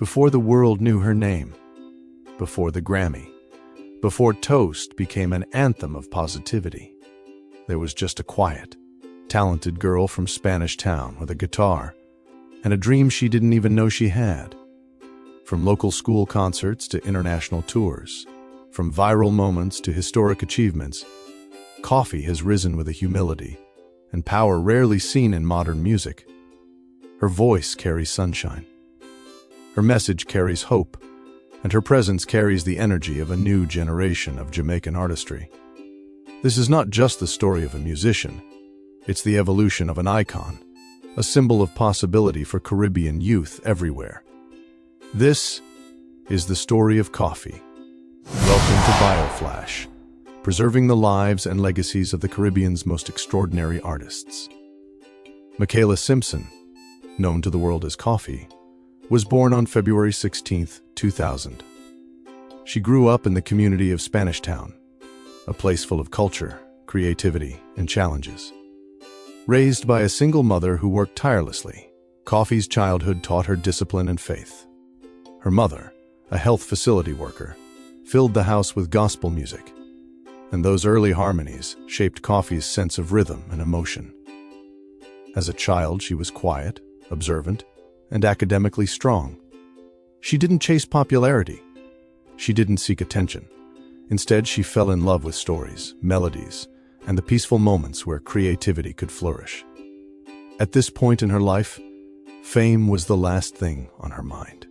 Before the world knew her name, before the Grammy, before Toast became an anthem of positivity, there was just a quiet, talented girl from Spanish Town with a guitar and a dream she didn't even know she had. From local school concerts to international tours, from viral moments to historic achievements, Koffee has risen with a humility and power rarely seen in modern music. Her voice carries sunshine. Her message carries hope, and her presence carries the energy of a new generation of Jamaican artistry. This is not just the story of a musician, it's the evolution of an icon, a symbol of possibility for Caribbean youth everywhere. This is the story of Koffee. Welcome to BioFlash, preserving the lives and legacies of the Caribbean's most extraordinary artists. Michaela Simpson, known to the world as Koffee, was born on February 16, 2000. She grew up in the community of Spanish Town, a place full of culture, creativity, and challenges. Raised by a single mother who worked tirelessly, Koffee's childhood taught her discipline and faith. Her mother, a health facility worker, filled the house with gospel music, and those early harmonies shaped Koffee's sense of rhythm and emotion. As a child, she was quiet, observant, and academically strong. She didn't chase popularity. She didn't seek attention. Instead, she fell in love with stories, melodies, and the peaceful moments where creativity could flourish. At this point in her life, fame was the last thing on her mind.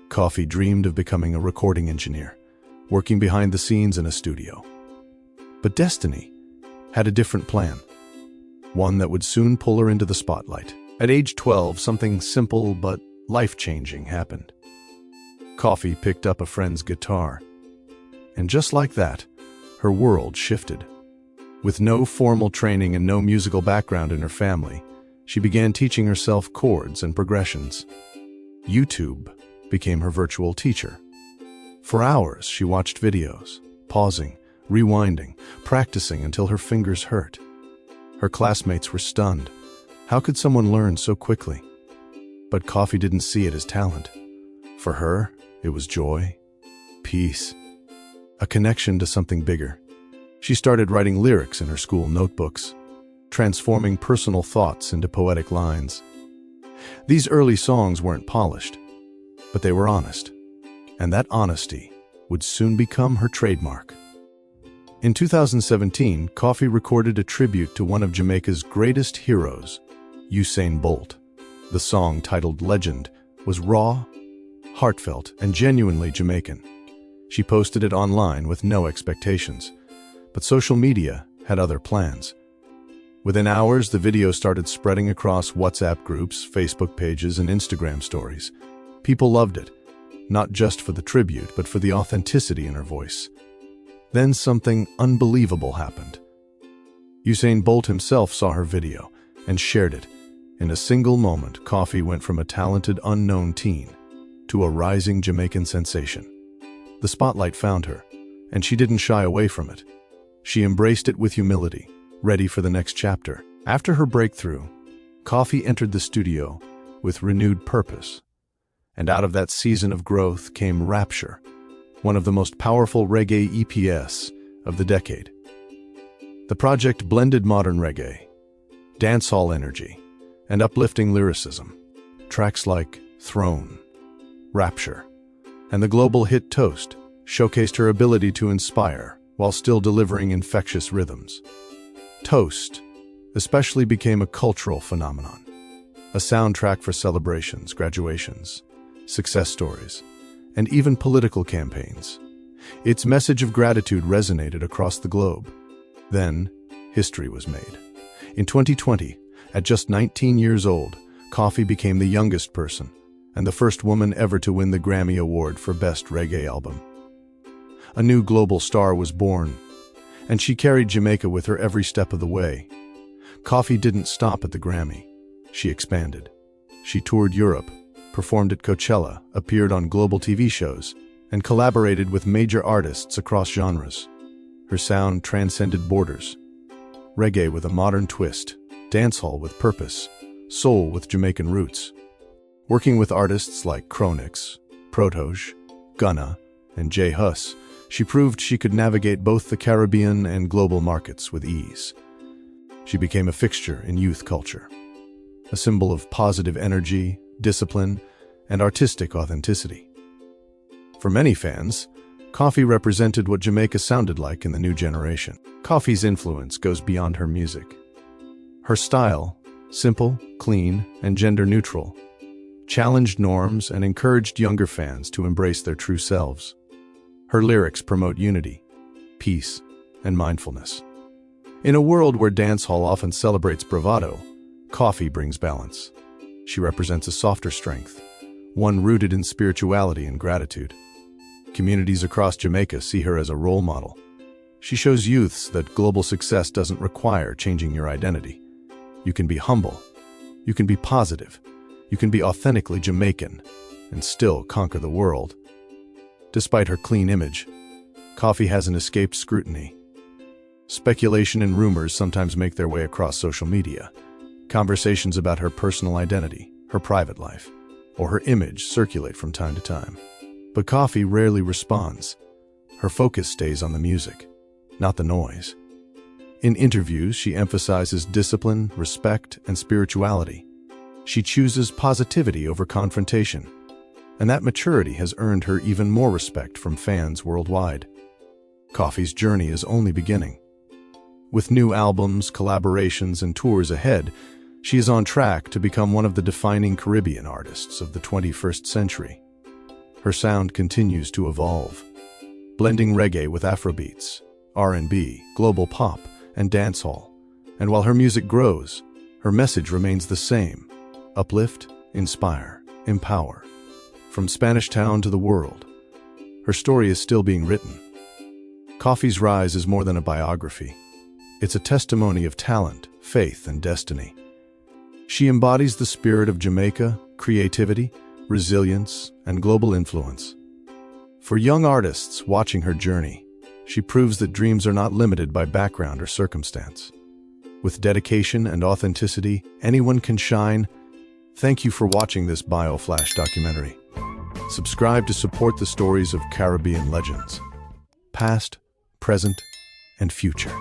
Koffee dreamed of becoming a recording engineer, working behind the scenes in a studio. But destiny had a different plan, one that would soon pull her into the spotlight. At age 12, something simple but life-changing happened. Koffee picked up a friend's guitar, and just like that, her world shifted. With no formal training and no musical background in her family, she began teaching herself chords and progressions. YouTube became her virtual teacher. For hours, she watched videos, pausing, rewinding, practicing until her fingers hurt. Her classmates were stunned. How could someone learn so quickly? But Koffee didn't see it as talent. For her, it was joy, peace, a connection to something bigger. She started writing lyrics in her school notebooks, transforming personal thoughts into poetic lines. These early songs weren't polished, but they were honest, and that honesty would soon become her trademark. In 2017, Koffee recorded a tribute to one of Jamaica's greatest heroes, Usain Bolt. The song, titled Legend, was raw, heartfelt, and genuinely Jamaican. She posted it online with no expectations, but social media had other plans. Within hours, the video started spreading across WhatsApp groups, Facebook pages, and Instagram stories. People loved it, not just for the tribute, but for the authenticity in her voice. Then something unbelievable happened. Usain Bolt himself saw her video and shared it. In a single moment, Koffee went from a talented unknown teen to a rising Jamaican sensation. The spotlight found her, and she didn't shy away from it. She embraced it with humility, ready for the next chapter. After her breakthrough, Koffee entered the studio with renewed purpose. And out of that season of growth came Rapture, one of the most powerful reggae EPs of the decade. The project blended modern reggae, dancehall energy, and uplifting lyricism. Tracks like Throne, Rapture, and the global hit Toast showcased her ability to inspire while still delivering infectious rhythms. Toast especially became a cultural phenomenon, a soundtrack for celebrations, graduations, success stories, and even political campaigns. Its message of gratitude resonated across the globe. Then, history was made. In 2020, at just 19 years old, Koffee became the youngest person and the first woman ever to win the Grammy Award for Best Reggae Album. A new global star was born, and she carried Jamaica with her every step of the way. Koffee didn't stop at the Grammy. She expanded. She toured Europe, performed at Coachella, appeared on global TV shows, and collaborated with major artists across genres. Her sound transcended borders. Reggae with a modern twist, dancehall with purpose, soul with Jamaican roots. Working with artists like Chronix, Protoge, Gunna, and J Hus, she proved she could navigate both the Caribbean and global markets with ease. She became a fixture in youth culture, a symbol of positive energy, discipline, and artistic authenticity. For many fans, Koffee represented what Jamaica sounded like in the new generation. Koffee's influence goes beyond her music. Her style, simple, clean, and gender-neutral, challenged norms and encouraged younger fans to embrace their true selves. Her lyrics promote unity, peace, and mindfulness. In a world where dancehall often celebrates bravado, Koffee brings balance. She represents a softer strength, one rooted in spirituality and gratitude. Communities across Jamaica see her as a role model. She shows youths that global success doesn't require changing your identity. You can be humble, you can be positive, you can be authentically Jamaican, and still conquer the world. Despite her clean image, Koffee hasn't escaped scrutiny. Speculation and rumors sometimes make their way across social media. Conversations about her personal identity, her private life, or her image circulate from time to time. But Koffee rarely responds. Her focus stays on the music, not the noise. In interviews, she emphasizes discipline, respect, and spirituality. She chooses positivity over confrontation, and that maturity has earned her even more respect from fans worldwide. Koffee's journey is only beginning. With new albums, collaborations, and tours ahead, she is on track to become one of the defining Caribbean artists of the 21st century. Her sound continues to evolve, blending reggae with Afrobeats, R&B, global pop, and dancehall. And while her music grows, her message remains the same: uplift, inspire, empower. From Spanish Town to the world, her story is still being written. Koffee's rise is more than a biography. It's a testimony of talent, faith, and destiny. She embodies the spirit of Jamaica, creativity, resilience, and global influence. For young artists watching her journey, she proves that dreams are not limited by background or circumstance. With dedication and authenticity, anyone can shine. Thank you for watching this BioFlash documentary. Subscribe to support the stories of Caribbean legends, past, present, and future.